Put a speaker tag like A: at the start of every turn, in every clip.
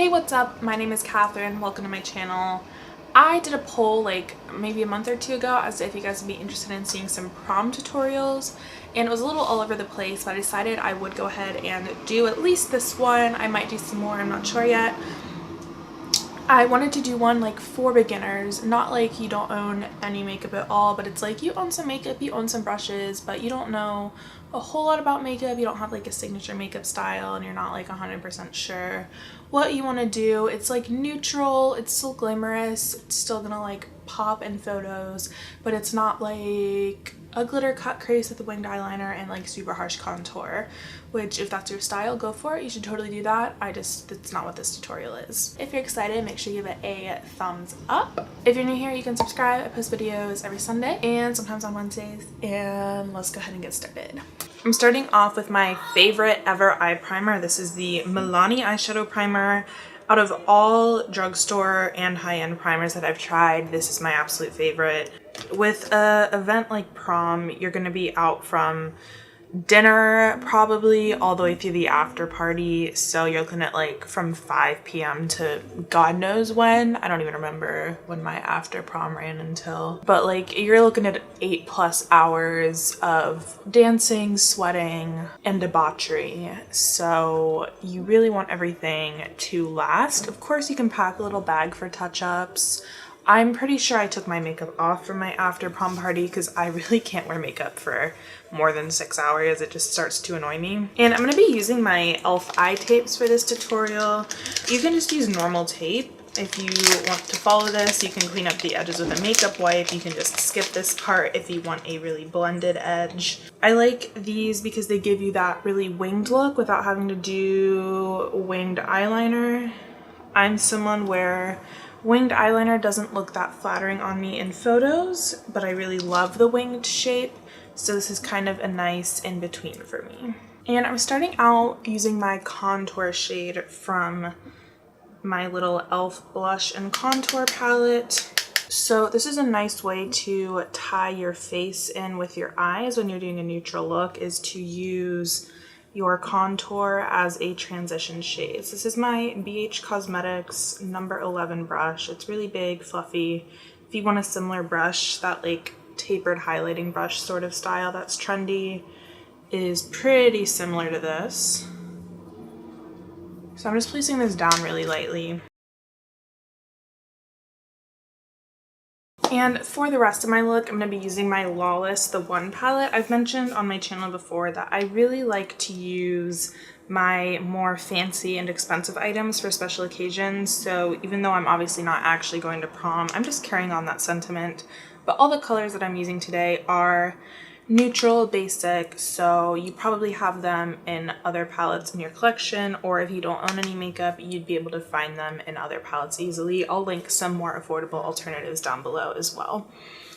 A: Hey, what's up? My name is Catherine. Welcome to my channel. I did a poll like maybe a month or two ago as to if you guys would be interested in seeing some prom tutorials, and it was a little all over the place, but I decided I would go ahead and do at least this one. I might do some more, I'm not sure yet. I wanted to do one like for beginners, not like you don't own any makeup at all, but it's like you own some makeup, you own some brushes, but you don't know a whole lot about makeup, you don't have like a signature makeup style, and you're not like 100% sure what you want to do. It's like neutral, it's still glamorous, it's still gonna like pop in photos, but it's not like a glitter cut crease with a winged eyeliner and like super harsh contour, which if that's your style, go for it. You should totally do that. That's not what this tutorial is. If you're excited, make sure you give it a thumbs up. If you're new here, you can subscribe. I post videos every Sunday and sometimes on Wednesdays, and let's go ahead and get started. I'm starting off with my favorite ever eye primer. This is the Milani eyeshadow primer. Out of all drugstore and high-end primers that I've tried, this is my absolute favorite. With an event like prom, you're going to be out from dinner probably all the way through the after party, so you're looking at like from 5 p.m. to God knows when. I don't even remember when my after prom ran until, but like you're looking at 8+ hours of dancing, sweating, and debauchery, so you really want everything to last. Of course, you can pack a little bag for touch-ups. I'm pretty sure I took my makeup off for my after prom party because I really can't wear makeup for more than 6 hours. It just starts to annoy me. And I'm going to be using my e.l.f. eye tapes for this tutorial. You can just use normal tape. If you want to follow this, you can clean up the edges with a makeup wipe. You can just skip this part if you want a really blended edge. I like these because they give you that really winged look without having to do winged eyeliner. I'm someone where winged eyeliner doesn't look that flattering on me in photos, but I really love the winged shape, so this is kind of a nice in-between for me. And I'm starting out using my contour shade from my little e.l.f. blush and contour palette. So this is a nice way to tie your face in with your eyes when you're doing a neutral look, is to use your contour as a transition shade. So this is my BH Cosmetics number 11 brush. It's really big, fluffy. If you want a similar brush, that like tapered highlighting brush sort of style that's trendy is pretty similar to this. So I'm just placing this down really lightly. And for the rest of my look, I'm going to be using my Lawless The One palette. I've mentioned on my channel before that I really like to use my more fancy and expensive items for special occasions. So even though I'm obviously not actually going to prom, I'm just carrying on that sentiment. But all the colors that I'm using today are neutral, basic, so you probably have them in other palettes in your collection, or if you don't own any makeup, you'd be able to find them in other palettes easily. I'll link some more affordable alternatives down below as well.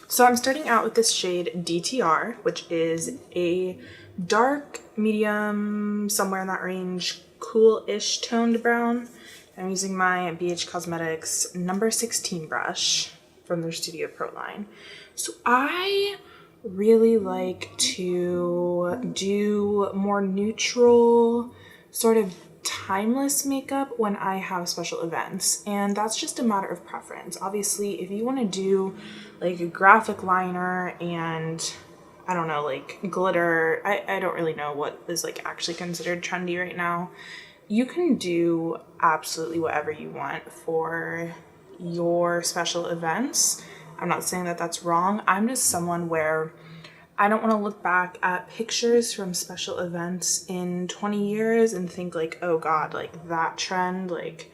A: So I'm starting out with this shade DTR, which is a dark, medium, somewhere in that range, cool-ish toned brown. I'm using my BH Cosmetics number 16 brush from their Studio Pro line. So I really like to do more neutral, sort of timeless makeup when I have special events, and that's just a matter of preference. Obviously, if you want to do like a graphic liner and I don't know, like glitter, I don't really know what is like actually considered trendy right now. You can do absolutely whatever you want for your special events. I'm not saying that that's wrong. I'm just someone where I don't want to look back at pictures from special events in 20 years and think like, oh God, like that trend, like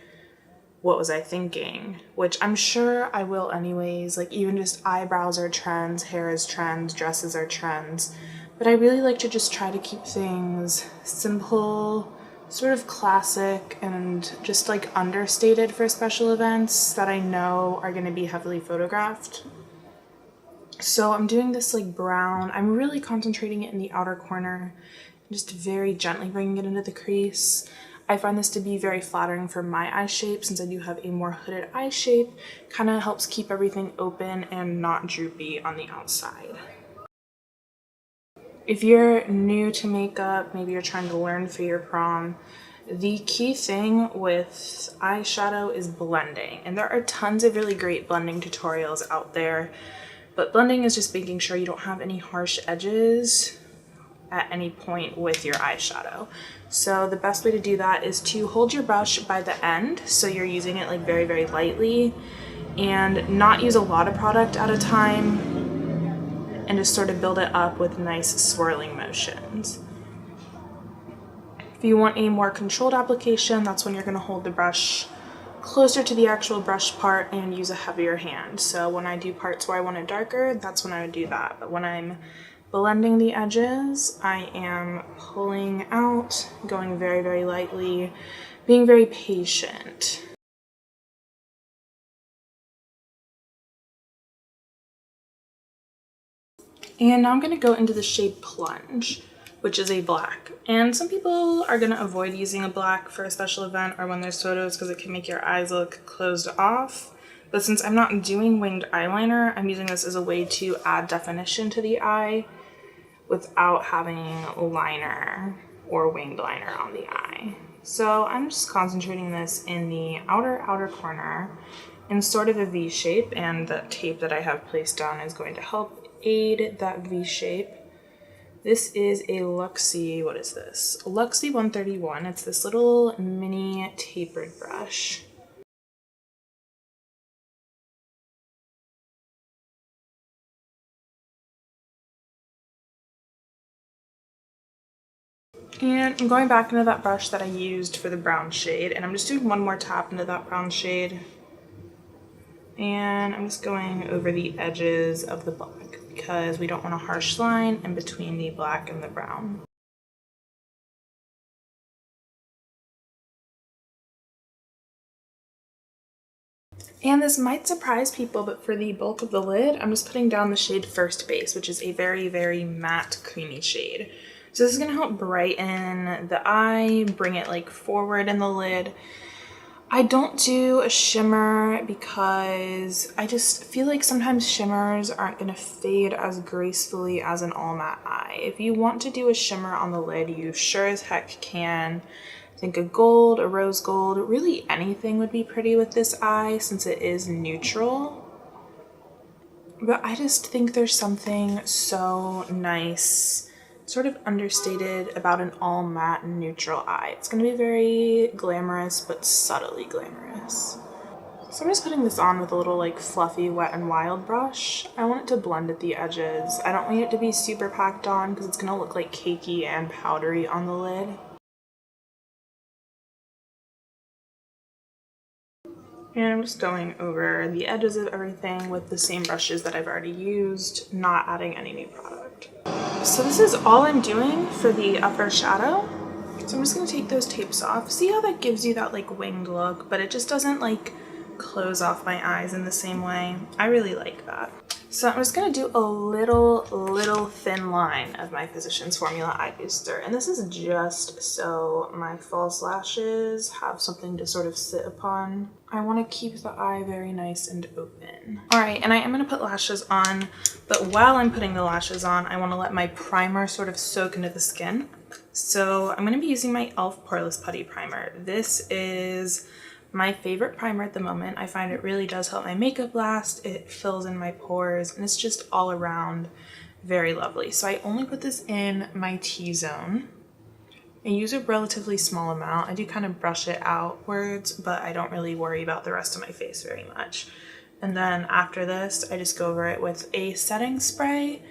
A: what was I thinking? Which I'm sure I will anyways. Like even just eyebrows are trends, hair is trends, dresses are trends. But I really like to just try to keep things simple, sort of classic, and just like understated for special events that I know are going to be heavily photographed. So I'm doing this like brown. I'm really concentrating it in the outer corner, just very gently bringing it into the crease. I find this to be very flattering for my eye shape since I do have a more hooded eye shape. Kind of helps keep everything open and not droopy on the outside. If you're new to makeup, maybe you're trying to learn for your prom, The key thing with eyeshadow is blending, and there are tons of really great blending tutorials out there, but blending is just making sure you don't have any harsh edges at any point with your eyeshadow. So the best way to do that is to hold your brush by the end, so you're using it like very, very lightly, and not use a lot of product at a time, and just sort of build it up with nice swirling motions. If you want a more controlled application, that's when you're going to hold the brush closer to the actual brush part and use a heavier hand. So when I do parts where I want it darker, that's when I would do that. But when I'm blending the edges, I am pulling out, going very, very lightly, being very patient. And now I'm going to go into the shade Plunge, which is a black. And some people are going to avoid using a black for a special event or when there's photos because it can make your eyes look closed off. But since I'm not doing winged eyeliner, I'm using this as a way to add definition to the eye without having liner or winged liner on the eye. So I'm just concentrating this in the outer corner in sort of a V shape, and the tape that I have placed down is going to help aid that V shape. This is a Luxie, what is this? A Luxie 131. It's this little mini tapered brush. And I'm going back into that brush that I used for the brown shade, and I'm just doing one more tap into that brown shade. And I'm just going over the edges of the black because we don't want a harsh line in between the black and the brown. And this might surprise people, but for the bulk of the lid, I'm just putting down the shade First Base, which is a very, very matte, creamy shade. So this is going to help brighten the eye, bring it like forward in the lid. I don't do a shimmer because I just feel like sometimes shimmers aren't going to fade as gracefully as an all matte eye. If you want to do a shimmer on the lid, you sure as heck can. I think a gold, a rose gold, really anything would be pretty with this eye since it is neutral. But I just think there's something so nice, sort of understated about an all matte neutral eye. It's going to be very glamorous, but subtly glamorous. So I'm just putting this on with a little like fluffy Wet n Wild brush. I want it to blend at the edges. I don't want it to be super packed on because it's going to look like cakey and powdery on the lid. And I'm just going over the edges of everything with the same brushes that I've already used, not adding any new product. So this is all I'm doing for the upper shadow. So I'm just going to take those tapes off. See how that gives you that like winged look, but it just doesn't like close off my eyes in the same way. I really like that. So I'm just going to do a little thin line of my Physicians Formula Eye Booster. And this is just so my false lashes have something to sort of sit upon. I want to keep the eye very nice and open. All right, and I am going to put lashes on, but while I'm putting the lashes on, I want to let my primer sort of soak into the skin. So I'm going to be using my e.l.f. Poreless Putty Primer. This is my favorite primer at the moment. I find it really does help my makeup last. It fills in my pores, and it's just all around very lovely. So I only put this in my T-zone. I use a relatively small amount. I do kind of brush it outwards, but I don't really worry about the rest of my face very much. And then after this, I just go over it with a setting spray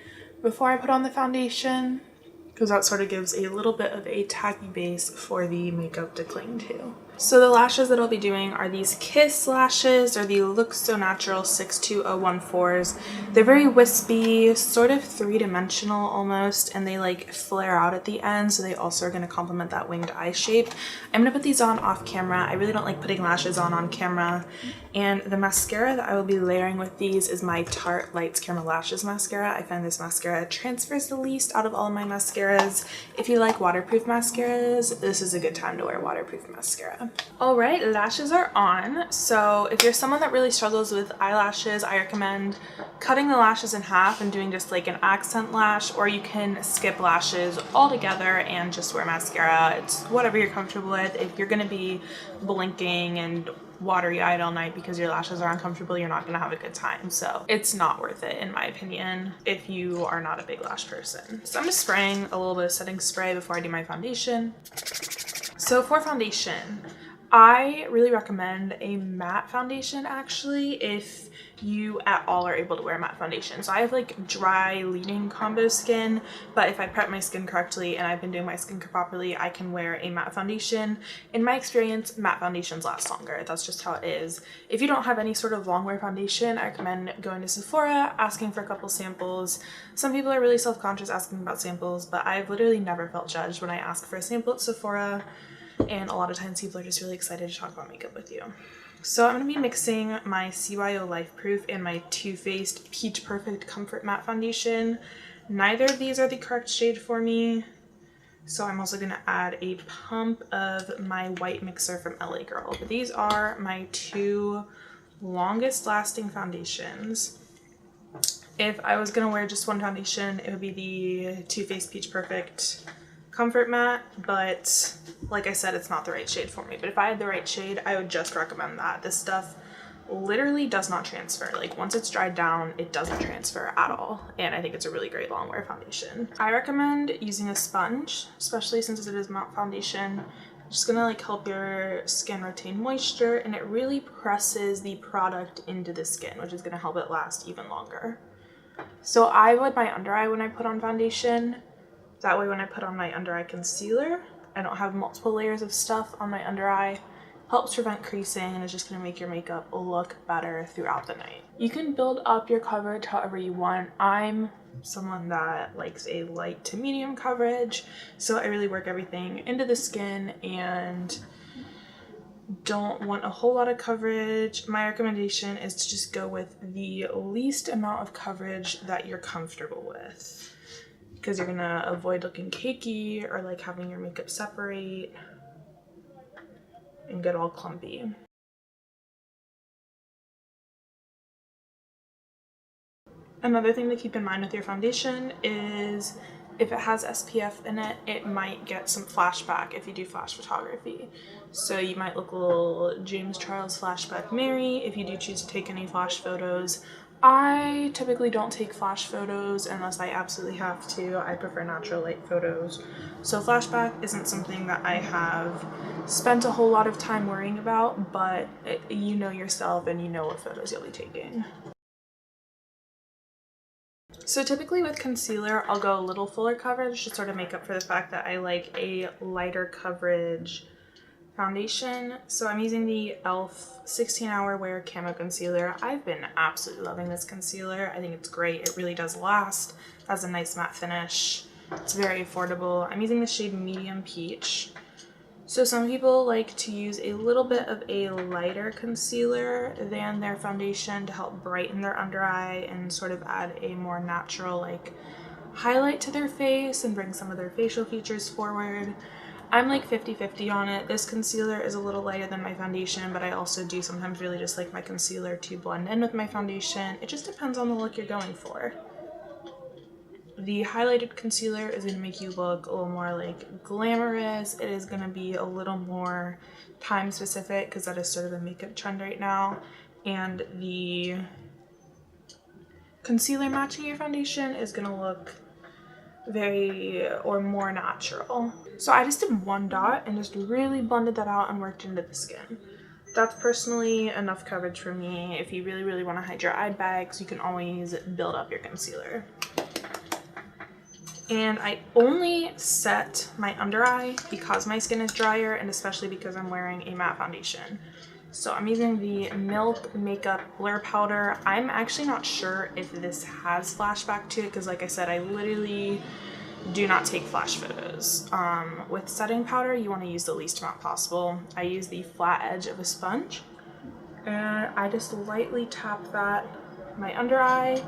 A: before I put on the foundation, because that sort of gives a little bit of a tacky base for the makeup to cling to. So the lashes that I'll be doing are these Kiss lashes, or the Look So Natural 62014s. They're very wispy, sort of three-dimensional almost, and they like flare out at the end, so they also are going to complement that winged eye shape. I'm going to put these on off camera. I really don't like putting lashes on camera. And the mascara that I will be layering with these is my Tarte Lights Camera Lashes mascara. I find this mascara transfers the least out of all of my mascaras. If you like waterproof mascaras, this is a good time to wear waterproof mascara. Alright, lashes are on. So if you're someone that really struggles with eyelashes, I recommend cutting the lashes in half and doing just like an accent lash, or you can skip lashes altogether and just wear mascara. It's whatever you're comfortable with. If you're going to be blinking and watery eyed all night because your lashes are uncomfortable, you're not going to have a good time. So it's not worth it in my opinion if you are not a big lash person. So I'm just spraying a little bit of setting spray before I do my foundation. So for foundation, I really recommend a matte foundation actually if you at all are able to wear matte foundation. So I have like dry leaning combo skin, but if I prep my skin correctly and I've been doing my skincare properly, I can wear a matte foundation. In my experience, matte foundations last longer. That's just how it is. If you don't have any sort of long wear foundation, I recommend going to Sephora, asking for a couple samples. Some people are really self-conscious asking about samples, but I've literally never felt judged when I ask for a sample at Sephora. And a lot of times people are just really excited to talk about makeup with you. So I'm going to be mixing my CYO Life Proof and my Too Faced Peach Perfect Comfort Matte Foundation. Neither of these are the correct shade for me. So I'm also going to add a pump of my white mixer from LA Girl. But these are my two longest lasting foundations. If I was going to wear just one foundation, it would be the Too Faced Peach Perfect Comfort Matte, but like I said, it's not the right shade for me. But if I had the right shade, I would just recommend that. This stuff literally does not transfer. Like once it's dried down, it doesn't transfer at all. And I think it's a really great long wear foundation. I recommend using a sponge, especially since it is matte foundation. It's just gonna like help your skin retain moisture, and it really presses the product into the skin, which is gonna help it last even longer. So I avoid my under eye when I put on foundation. That way when I put on my under eye concealer, I don't have multiple layers of stuff on my under eye. Helps prevent creasing and is just going to make your makeup look better throughout the night. You can build up your coverage however you want. I'm someone that likes a light to medium coverage, so I really work everything into the skin and don't want a whole lot of coverage. My recommendation is to just go with the least amount of coverage that you're comfortable with, because you're gonna avoid looking cakey or like having your makeup separate and get all clumpy. Another thing to keep in mind with your foundation is if it has SPF in it, it might get some flashback if you do flash photography. So you might look a little James Charles flashback Mary if you do choose to take any flash photos. I typically don't take flash photos unless I absolutely have to. I prefer natural light photos. So flashback isn't something that I have spent a whole lot of time worrying about, but you know yourself and you know what photos you'll be taking. So typically with concealer, I'll go a little fuller coverage to sort of make up for the fact that I like a lighter coverage foundation. So I'm using the e.l.f. 16-Hour Wear Camo Concealer. I've been absolutely loving this concealer. I think it's great. It really does last. It has a nice matte finish. It's very affordable. I'm using the shade Medium Peach. So some people like to use a little bit of a lighter concealer than their foundation to help brighten their under eye and sort of add a more natural like highlight to their face and bring some of their facial features forward. I'm like 50-50 on it. This concealer is a little lighter than my foundation, but I also do sometimes really just like my concealer to blend in with my foundation. It just depends on the look you're going for. The highlighted concealer is going to make you look a little more like glamorous. It is going to be a little more time specific because that is sort of a makeup trend right now. And the concealer matching your foundation is going to look more natural. So I just did one dot and just really blended that out and worked into the skin. That's personally enough coverage for me. If you really want to hide your eye bags, you can always build up your concealer. And I only set my under eye because my skin is drier and especially because I'm wearing a matte foundation. So I'm using the Milk Makeup Blur Powder. I'm actually not sure if this has flashback to it because like I said, I literally do not take flash photos. With setting powder, you want to use the least amount possible. I use the flat edge of a sponge and I just lightly tap that my under eye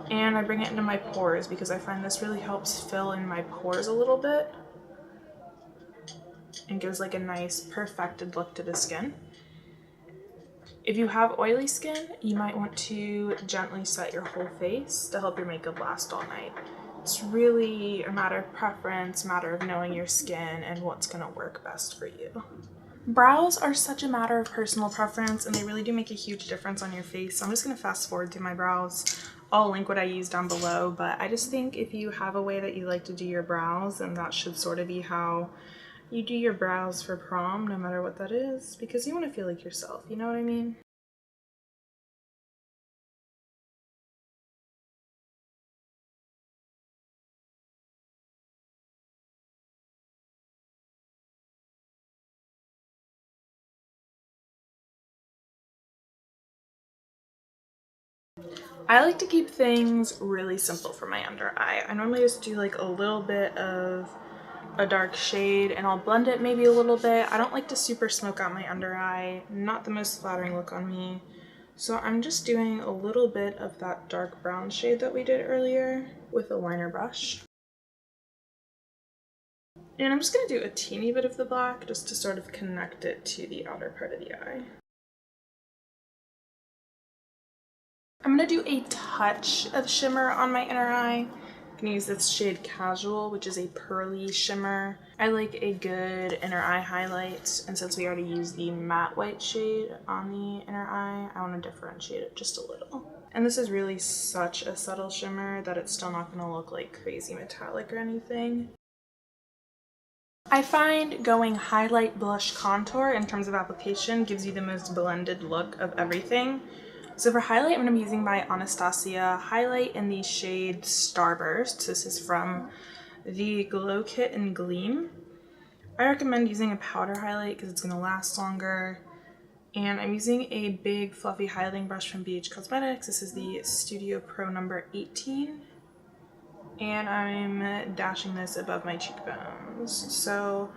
A: and I bring it into my pores because I find this really helps fill in my pores a little bit. and gives like a nice perfected look to the skin. If you have oily skin, you might want to gently set your whole face to help your makeup last all night. It's really a matter of preference, matter of knowing your skin and what's gonna work best for you. Brows are such a matter of personal preference, and they really do make a huge difference on your face. So I'm just gonna fast forward through my brows. I'll link what I use down below, but I just think if you have a way that you like to do your brows, then that should sort of be how you do your brows for prom, no matter what that is, because you want to feel like yourself, you know what I mean? I like to keep things really simple for my under eye. I normally just do like a little bit of a dark shade and I'll blend it maybe a little bit. I don't like to super smoke out my under eye, not the most flattering look on me. So I'm just doing a little bit of that dark brown shade that we did earlier with a liner brush. And I'm just going to do a teeny bit of the black just to sort of connect it to the outer part of the eye. I'm going to do a touch of shimmer on my inner eye. I'm going to use this shade Casual, which is a pearly shimmer. I like a good inner eye highlight, and since we already used the matte white shade on the inner eye, I want to differentiate it just a little. And this is really such a subtle shimmer that it's still not going to look like crazy metallic or anything. I find going highlight, blush, contour in terms of application gives you the most blended look of everything. So for highlight, I'm going to be using my Anastasia highlight in the shade Starburst. This is from the Glow Kit in Gleam. I recommend using a powder highlight because it's going to last longer. And I'm using a big fluffy highlighting brush from BH Cosmetics. This is the Studio Pro number 18. And I'm dashing this above my cheekbones. So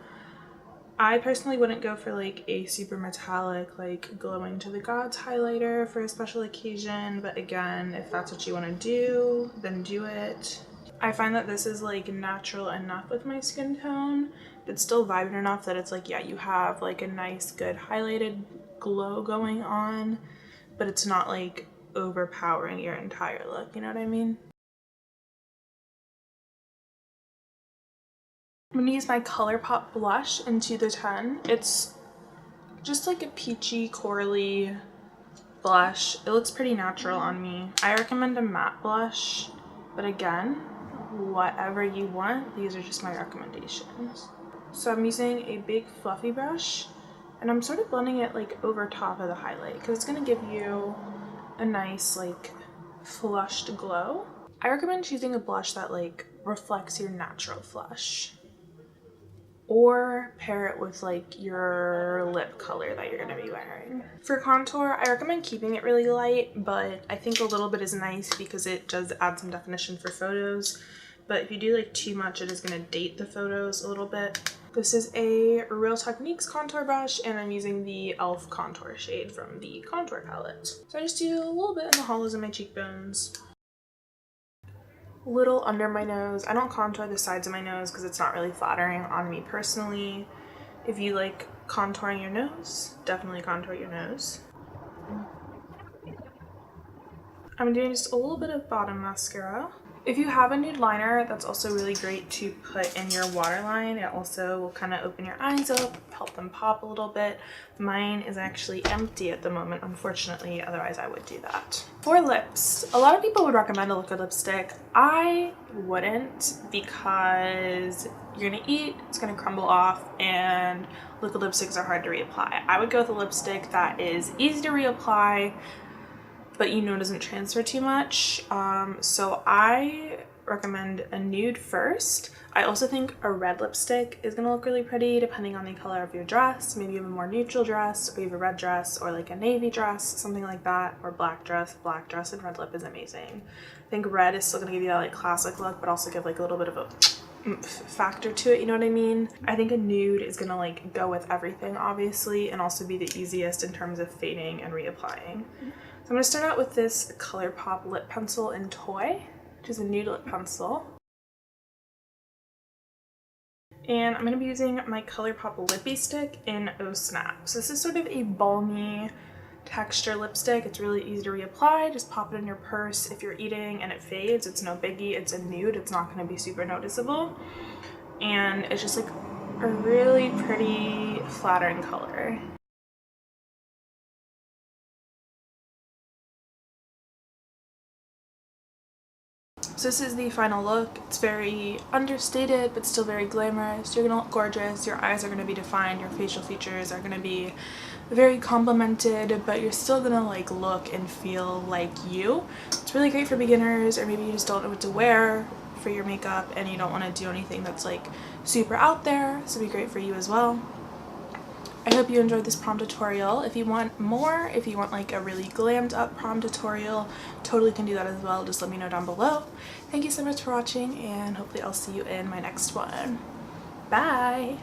A: I personally wouldn't go for like a super metallic, like glowing to the gods highlighter for a special occasion, but again, if that's what you want to do, then do it. I find that this is like natural enough with my skin tone, but still vibrant enough that it's like, yeah, you have like a nice, good highlighted glow going on, but it's not like overpowering your entire look, you know what I mean? I'm going to use my ColourPop blush in 2 to 10. It's just like a peachy, corally blush. It looks pretty natural on me. I recommend a matte blush, but again, whatever you want, these are just my recommendations. So I'm using a big fluffy brush, and I'm sort of blending it like over top of the highlight because it's going to give you a nice like flushed glow. I recommend choosing a blush that like reflects your natural flush, or pair it with like your lip color that you're going to be wearing. For contour, I recommend keeping it really light, but I think a little bit is nice because it does add some definition for photos. But if you do like too much, it is going to date the photos a little bit. This is a Real Techniques contour brush, and I'm using the e.l.f. contour shade from the contour palette. So I just do a little bit in the hollows of my cheekbones. Little under my nose. I don't contour the sides of my nose because it's not really flattering on me personally. If you like contouring your nose, definitely contour your nose. I'm doing just a little bit of bottom mascara. If you have a nude liner, that's also really great to put in your waterline. It also will kind of open your eyes up, help them pop a little bit. Mine is actually empty at the moment, unfortunately, otherwise I would do that. For lips, a lot of people would recommend a liquid lipstick. I wouldn't, because you're gonna eat, it's gonna crumble off, and liquid lipsticks are hard to reapply. I would go with a lipstick that is easy to reapply, but you know doesn't transfer too much. So I recommend a nude first. I also think a red lipstick is gonna look really pretty depending on the color of your dress. Maybe you have a more neutral dress, or you have a red dress, or like a navy dress, something like that, or black dress and red lip is amazing. I think red is still gonna give you that like classic look, but also give like a little bit of a factor to it, you know what I mean? I think a nude is gonna like go with everything, obviously, and also be the easiest in terms of fading and reapplying. So I'm going to start out with this ColourPop lip pencil in Toy, which is a nude lip pencil. And I'm going to be using my ColourPop Lippy Stick in Oh Snap. So this is sort of a balmy texture lipstick. It's really easy to reapply. Just pop it in your purse if you're eating and it fades. It's no biggie. It's a nude. It's not going to be super noticeable. And it's just like a really pretty flattering color. So this is the final look. It's very understated but still very glamorous. You're gonna look gorgeous, your eyes are gonna be defined, your facial features are gonna be very complimented, but you're still gonna like look and feel like you. It's really great for beginners, or maybe you just don't know what to wear for your makeup and you don't want to do anything that's like super out there. So it'd be great for you as well. I hope you enjoyed this prom tutorial. If you want more, if you want like a really glammed up prom tutorial, totally can do that as well. Just let me know down below. Thank you so much for watching, and hopefully I'll see you in my next one. Bye!